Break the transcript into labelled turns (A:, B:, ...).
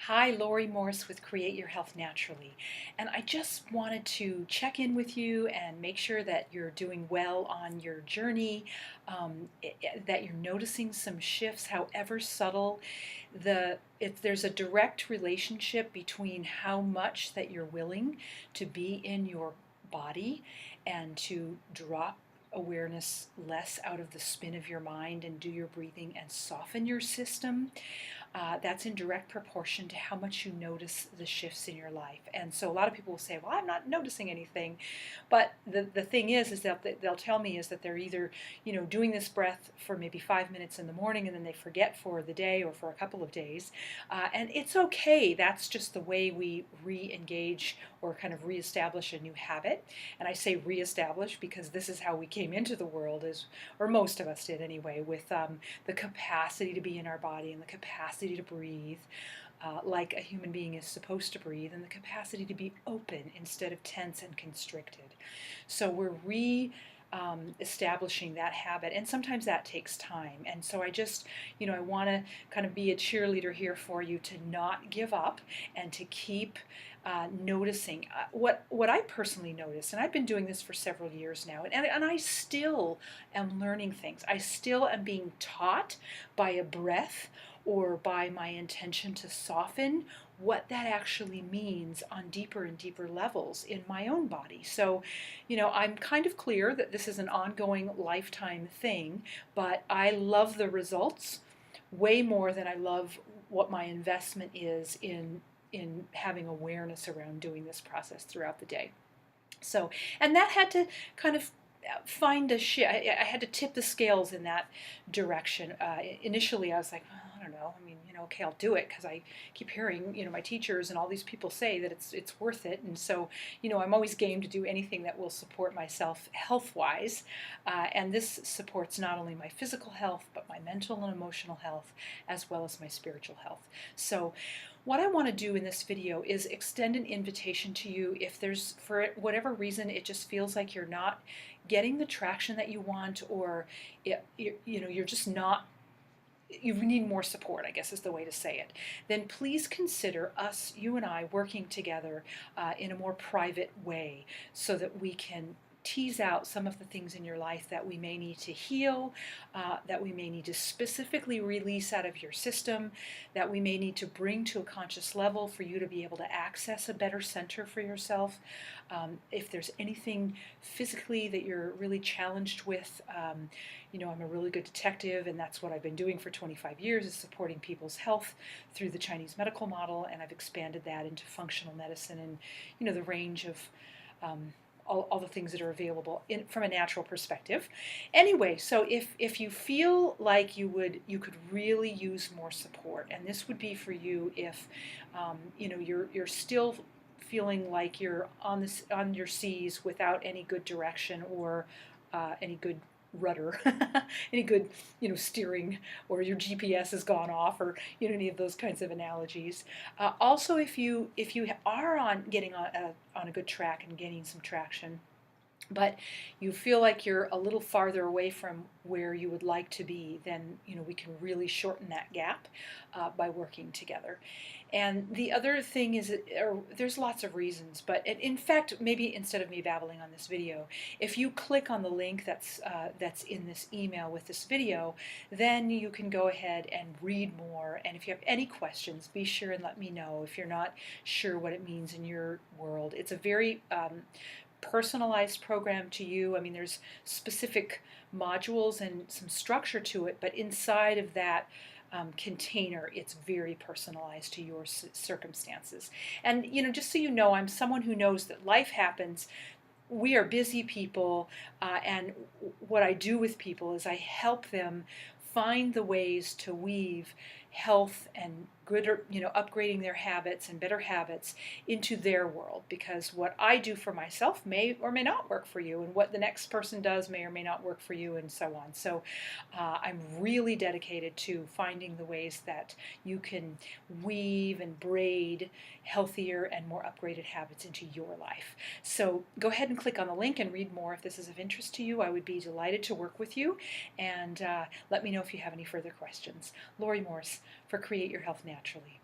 A: Hi, Lori Morse with Create Your Health Naturally. And I just wanted to check in with you and make sure that you're doing well on your journey, that you're noticing some shifts, however subtle. There's a direct relationship between how much that you're willing to be in your body and to drop awareness less out of the spin of your mind and do your breathing and soften your system. That's in direct proportion to how much you notice the shifts in your life. And so a lot of people will say, well, I'm not noticing anything. But the thing is that they'll tell me is that they're either, doing this breath for maybe 5 minutes in the morning and then they forget for the day or for a couple of days. And it's okay. That's just the way we re-engage or kind of reestablish a new habit. And I say reestablish because this is how we came into the world, or most of us did anyway, with the capacity to be in our body and the capacity to breathe like a human being is supposed to breathe, and the capacity to be open instead of tense and constricted. So we're establishing that habit, and sometimes that takes time. And so I want to kind of be a cheerleader here for you to not give up and to keep noticing what I personally notice. And I've been doing this for several years now, and I still am learning things. I still am being taught by a breath or by my intention to soften what that actually means on deeper and deeper levels in my own body. So, I'm kind of clear that this is an ongoing lifetime thing, but I love the results way more than I love what my investment is in having awareness around doing this process throughout the day. So, and that had to kind of find a shift. I had to tip the scales in that direction. Initially, I was like, oh, I don't know. I mean, okay, I'll do it because I keep hearing, my teachers and all these people say that it's worth it. And so, I'm always game to do anything that will support myself health-wise. And this supports not only my physical health, but my mental and emotional health, as well as my spiritual health. So, what I want to do in this video is extend an invitation to you if there's, for whatever reason, it just feels like you're not getting the traction that you want, or you're just not, you need more support, I guess is the way to say it, then please consider us, you and I, working together in a more private way so that we can tease out some of the things in your life that we may need to heal, that we may need to specifically release out of your system, that we may need to bring to a conscious level for you to be able to access a better center for yourself. If there's anything physically that you're really challenged with, I'm a really good detective, and that's what I've been doing for 25 years, is supporting people's health through the Chinese medical model, and I've expanded that into functional medicine and, the range of all the things that are available from a natural perspective. Anyway, so if you feel like you could really use more support, and this would be for you if you're still feeling like you're on your seas without any good direction or any good rudder, any good steering, or your GPS has gone off, or any of those kinds of analogies. Also, if you are getting on a good track and gaining some traction, but you feel like you're a little farther away from where you would like to be, then we can really shorten that gap by working together. And the other thing is, there's lots of reasons, but in fact, maybe instead of me babbling on this video, if you click on the link that's in this email with this video, then you can go ahead and read more. And if you have any questions, be sure and let me know if you're not sure what it means in your world. It's a very personalized program to you. I mean, there's specific modules and some structure to it, but inside of that container, it's very personalized to your circumstances. And just so you know, I'm someone who knows that life happens. We are busy people, and what I do with people is I help them find the ways to weave health and good, upgrading their habits and better habits into their world, because what I do for myself may or may not work for you, and what the next person does may or may not work for you, and so on. So I'm really dedicated to finding the ways that you can weave and braid healthier and more upgraded habits into your life. So go ahead and click on the link and read more if this is of interest to you. I would be delighted to work with you, and let me know if you have any further questions. Lori Morse for Create Your Health Naturally.